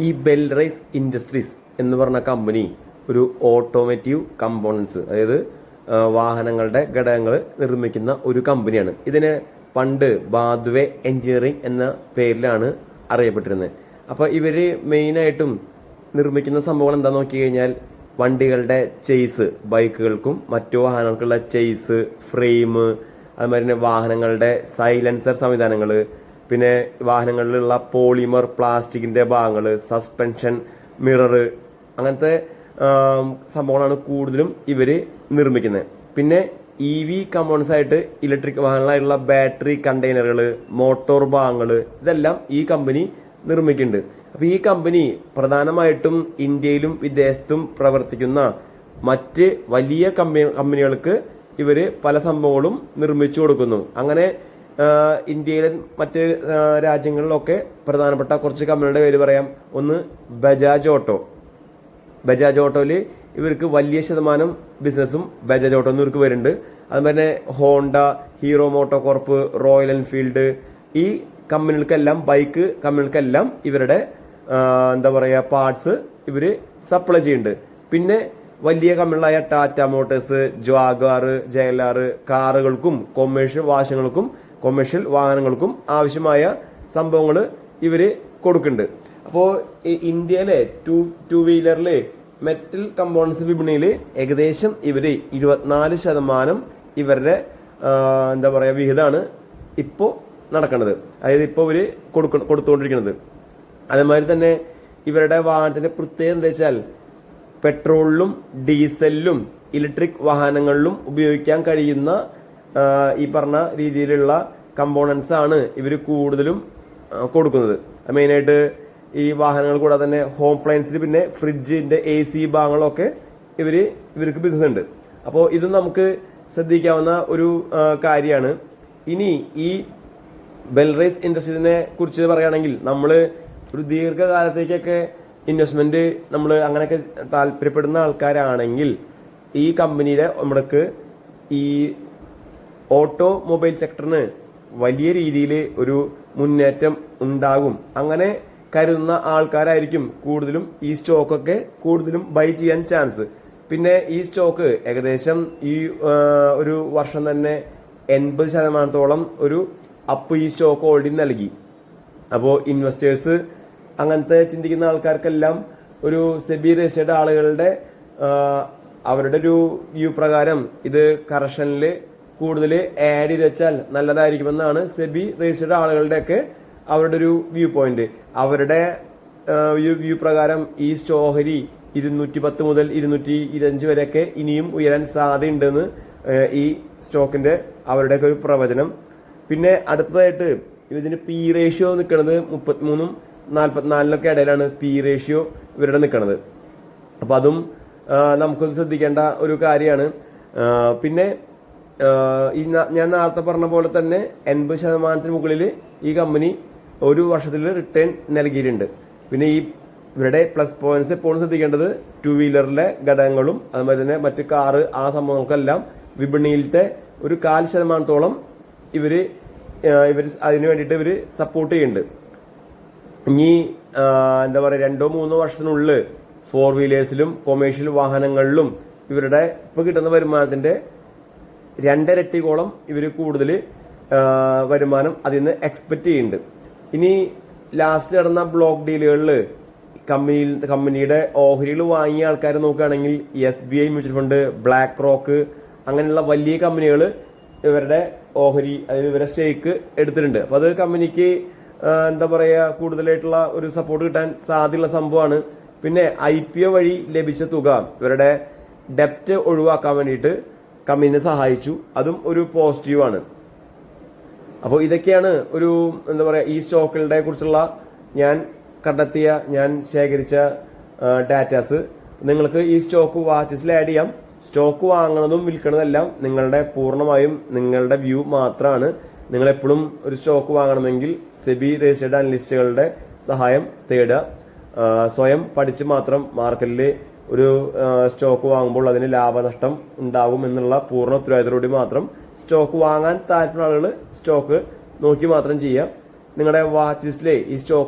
ഈ ബെൽറൈസ് ഇൻഡസ്ട്രീസ് എന്ന് പറഞ്ഞ കമ്പനി ഒരു ഓട്ടോമേറ്റീവ് കമ്പോണൻസ്, അതായത് വാഹനങ്ങളുടെ ഘടകങ്ങൾ നിർമ്മിക്കുന്ന ഒരു കമ്പനിയാണ്. ഇതിന് പണ്ട് ബാദ്വേ എഞ്ചിനീയറിംഗ് എന്ന പേരിലാണ് അറിയപ്പെട്ടിരുന്നത്. അപ്പോൾ ഇവർ മെയിനായിട്ടും നിർമ്മിക്കുന്ന സംഭവങ്ങൾ എന്താണെന്ന് നോക്കി കഴിഞ്ഞാൽ വണ്ടികളുടെ ചെയ്സ്, ബൈക്കുകൾക്കും മറ്റു വാഹനങ്ങൾക്കുള്ള ചെയ്സ്, ഫ്രെയിം, അതുമാതിരി തന്നെ വാഹനങ്ങളുടെ സൈലൻസർ സംവിധാനങ്ങൾ, പിന്നെ വാഹനങ്ങളിലുള്ള പോളിമർ പ്ലാസ്റ്റിക്കിൻ്റെ ഭാഗങ്ങൾ, സസ്പെൻഷൻ മിറർ, അങ്ങനത്തെ സംഭവങ്ങളാണ് കൂടുതലും ഇവർ നിർമ്മിക്കുന്നത്. പിന്നെ EV കമ്പോണൻസ് ആയിട്ട് ഇലക്ട്രിക് വാഹനങ്ങളായിട്ടുള്ള ബാറ്ററി കണ്ടെയ്നറുകൾ, മോട്ടോർ ഭാഗങ്ങൾ, ഇതെല്ലാം ഈ കമ്പനി നിർമ്മിക്കുന്നുണ്ട്. അപ്പോൾ ഈ കമ്പനി പ്രധാനമായിട്ടും ഇന്ത്യയിലും വിദേശത്തും പ്രവർത്തിക്കുന്ന മറ്റ് വലിയ കമ്പനികൾക്ക് ഇവർ പല സംഭവങ്ങളും നിർമ്മിച്ചു കൊടുക്കുന്നു. അങ്ങനെ ഇന്ത്യയിലെ മറ്റ് രാജ്യങ്ങളിലൊക്കെ പ്രധാനപ്പെട്ട കുറച്ച് കമ്പനികളുടെ പേര് പറയാം. ഒന്ന് ബജാജ് ഓട്ടോ. ബജാജ് ഓട്ടോയിൽ ഇവർക്ക് വലിയ ശതമാനം ബിസിനസ്സും ബജാജ് ഓട്ടോ ഇവർക്ക് വരുന്നുണ്ട്. അതുപോലെ തന്നെ Honda, Hero MotoCorp, Royal Enfield, ഈ കമ്പനികൾക്കെല്ലാം, ബൈക്ക് കമ്പനികൾക്കെല്ലാം ഇവരുടെ എന്താ പറയുക പാർട്സ് ഇവർ സപ്ലൈ ചെയ്യുന്നുണ്ട്. പിന്നെ വലിയ കമ്പനികളായ ടാറ്റ മോട്ടോഴ്സ്, ജാഗ്വാർ, ജയലാർ, കാറുകൾക്കും കൊമേഴ്ഷ്യൽ വാഹനങ്ങൾക്കും ആവശ്യമായ സംഭവങ്ങൾ ഇവർ കൊടുക്കുന്നുണ്ട്. അപ്പോൾ ഇന്ത്യയിലെ ടു വീലറിൽ മെറ്റൽ കമ്പോണൻസ് വിപണിയിൽ ഏകദേശം ഇവർ 24% ഇവരുടെ എന്താ പറയുക വിഹിതമാണ് ഇപ്പോൾ നടക്കുന്നത്, അതായത് ഇപ്പോൾ ഇവർ കൊടുത്തുകൊണ്ടിരിക്കുന്നത്. അതേമാതിരി തന്നെ ഇവരുടെ വാഹനത്തിൻ്റെ പ്രത്യേകത എന്താ വെച്ചാൽ പെട്രോളിലും ഡീസലിലും ഇലക്ട്രിക് വാഹനങ്ങളിലും ഉപയോഗിക്കാൻ കഴിയുന്ന ഈ പറഞ്ഞ രീതിയിലുള്ള കമ്പോണൻസ് ആണ് ഇവർ കൂടുതലും കൊടുക്കുന്നത്. മെയിനായിട്ട് ഈ വാഹനങ്ങൾ കൂടാതെ തന്നെ ഹോം അപ്ലയൻസിൽ, പിന്നെ ഫ്രിഡ്ജിൻ്റെ AC ഭാഗങ്ങളൊക്കെ ഇവർക്ക് ബിസിനസ് ഉണ്ട്. അപ്പോൾ ഇതും നമുക്ക് ശ്രദ്ധിക്കാവുന്ന ഒരു കാര്യമാണ്. ഇനി ഈ ബെൽറൈസ് ഇൻഡസ്ട്രീസിനെ കുറിച്ച് പറയുകയാണെങ്കിൽ നമ്മൾ ഒരു ദീർഘകാലത്തേക്കൊക്കെ ഇൻവെസ്റ്റ്മെൻറ്റ് നമ്മൾ അങ്ങനെയൊക്കെ താല്പര്യപ്പെടുന്ന ആൾക്കാരാണെങ്കിൽ ഈ കമ്പനിയുടെ നമ്മൾക്ക് ഈ ഓട്ടോമൊബൈൽ സെക്ടറിന് വലിയ രീതിയിൽ ഒരു മുന്നേറ്റം ഉണ്ടാകും. അങ്ങനെ കരുതുന്ന ആൾക്കാരായിരിക്കും കൂടുതലും ഈ സ്റ്റോക്കൊക്കെ കൂടുതലും ബൈ ചെയ്യാൻ ചാൻസ്. പിന്നെ ഈ സ്റ്റോക്ക് ഏകദേശം ഈ ഒരു വർഷം തന്നെ 80% ഒരു അപ്പ് ഈ സ്റ്റോക്ക് ഓൾറെഡി നൽകി. അപ്പോൾ ഇൻവെസ്റ്റേഴ്സ്, അങ്ങനത്തെ ചിന്തിക്കുന്ന ആൾക്കാർക്കെല്ലാം ഒരു സെബി രജിസ്റ്റേർഡ് ആളുകളുടെ അവരുടെ ഒരു വ്യൂ പ്രകാരം ഇത് കറക്ഷനിൽ കൂടുതൽ ആഡ് ചെയ്ത് വെച്ചാൽ നല്ലതായിരിക്കുമെന്നാണ് സെബി രജിസ്റ്റേർഡ് ആളുകളുടെയൊക്കെ അവരുടെ ഒരു വ്യൂ പോയിന്റ്. അവരുടെ വ്യൂ പ്രകാരം ഈ സ്റ്റോഹരി 210 മുതൽ 225 വരെയൊക്കെ ഇനിയും ഉയരാൻ സാധ്യതയുണ്ടെന്ന് ഈ സ്റ്റോക്കിൻ്റെ അവരുടെയൊക്കെ ഒരു പ്രവചനം. പിന്നെ അടുത്തതായിട്ട് ഇതിന് പി റേഷ്യോ നിൽക്കുന്നത് 33-നും 44-നൊക്കെ ഇടയിലാണ് പി റേഷ്യോ ഇവരുടെ നിൽക്കുന്നത്. അപ്പോൾ അതും നമുക്കൊന്ന് ശ്രദ്ധിക്കേണ്ട ഒരു കാര്യമാണ്. പിന്നെ ഞാൻ നേരത്തെ പറഞ്ഞ പോലെ തന്നെ 80% മുകളിൽ ഈ കമ്പനി ഒരു വർഷത്തിൽ റിട്ടേൺ നൽകിയിട്ടുണ്ട്. പിന്നെ ഈ ഇവരുടെ പ്ലസ് പോയിന്റ്സ് എപ്പോഴും ശ്രദ്ധിക്കേണ്ടത് ടു വീലറിലെ ഘടകങ്ങളും അതുപോലെ തന്നെ മറ്റ് കാറ് ആ സംഭവങ്ങൾക്കെല്ലാം വിപണിയിലത്തെ ഒരു 4% ഇവർ അതിന് വേണ്ടിയിട്ട് ഇവർ സപ്പോർട്ട് ചെയ്യുന്നുണ്ട്. ഇനി എന്താ പറയുക 2-3 വർഷത്തിനുള്ളിൽ 4 വീലേഴ്സിലും കൊമേഴ്ഷ്യൽ വാഹനങ്ങളിലും ഇവരുടെ ഇപ്പോൾ കിട്ടുന്ന വരുമാനത്തിൻ്റെ 2 ഇരട്ടിയോളം ഇവർ കൂടുതൽ വരുമാനം അതിൽ നിന്ന് എക്സ്പെക്റ്റ് ചെയ്യുന്നുണ്ട്. ഇനി ലാസ്റ്റ് നടന്ന ബ്ലോക്ക് ഡീലുകളിൽ കമ്പനിയുടെ ഓഹരികൾ വാങ്ങിയ ആൾക്കാരെ നോക്കുകയാണെങ്കിൽ SBI mutual fund, black rock, അങ്ങനെയുള്ള വലിയ കമ്പനികൾ ഇവരുടെ ഓഹരി, അതായത് ഇവരുടെ സ്റ്റേക്ക് എടുത്തിട്ടുണ്ട്. അപ്പോൾ അത് കമ്പനിക്ക് എന്താ പറയുക കൂടുതലായിട്ടുള്ള ഒരു സപ്പോർട്ട് കിട്ടാൻ സാധ്യതയുള്ള സംഭവമാണ്. പിന്നെ IPO വഴി ലഭിച്ച തുക ഇവരുടെ ഡെപ്റ്റ് ഒഴിവാക്കാൻ വേണ്ടിയിട്ട് കമ്പനിനെ സഹായിച്ചു. അതും ഒരു പോസിറ്റീവാണ്. അപ്പോൾ ഇതൊക്കെയാണ് ഒരു എന്താ പറയുക ഈ സ്റ്റോക്കുകളുടെ കുറിച്ചുള്ള ഞാൻ ശേഖരിച്ച ഡാറ്റാസ്. നിങ്ങൾക്ക് ഈ സ്റ്റോക്ക് വാച്ചസിൽ ആഡ് ചെയ്യാം. സ്റ്റോക്ക് വാങ്ങണതും വിൽക്കണതെല്ലാം പൂർണ്ണമായും നിങ്ങളുടെ വ്യൂ മാത്രമാണ്. നിങ്ങളെപ്പോഴും ഒരു സ്റ്റോക്ക് വാങ്ങണമെങ്കിൽ സെബി രജിസ്റ്റേർഡ് അനലിസ്റ്റുകളുടെ സഹായം തേടുക. സ്വയം പഠിച്ച് മാത്രം മാർക്കറ്റിൽ ഒരു സ്റ്റോക്ക് വാങ്ങുമ്പോൾ അതിന് ലാഭനഷ്ടം ഉണ്ടാകും എന്നുള്ള പൂർണ്ണ ഉത്തരവാദിത്തത്തോടെ മാത്രം സ്റ്റോക്ക് വാങ്ങാൻ താല്പര്യമുള്ള ആളുകൾ സ്റ്റോക്ക് നോക്കി മാത്രം ചെയ്യുക. നിങ്ങളുടെ വാച്ച് ലിസ്റ്റിലെ ഈ സ്റ്റോക്ക്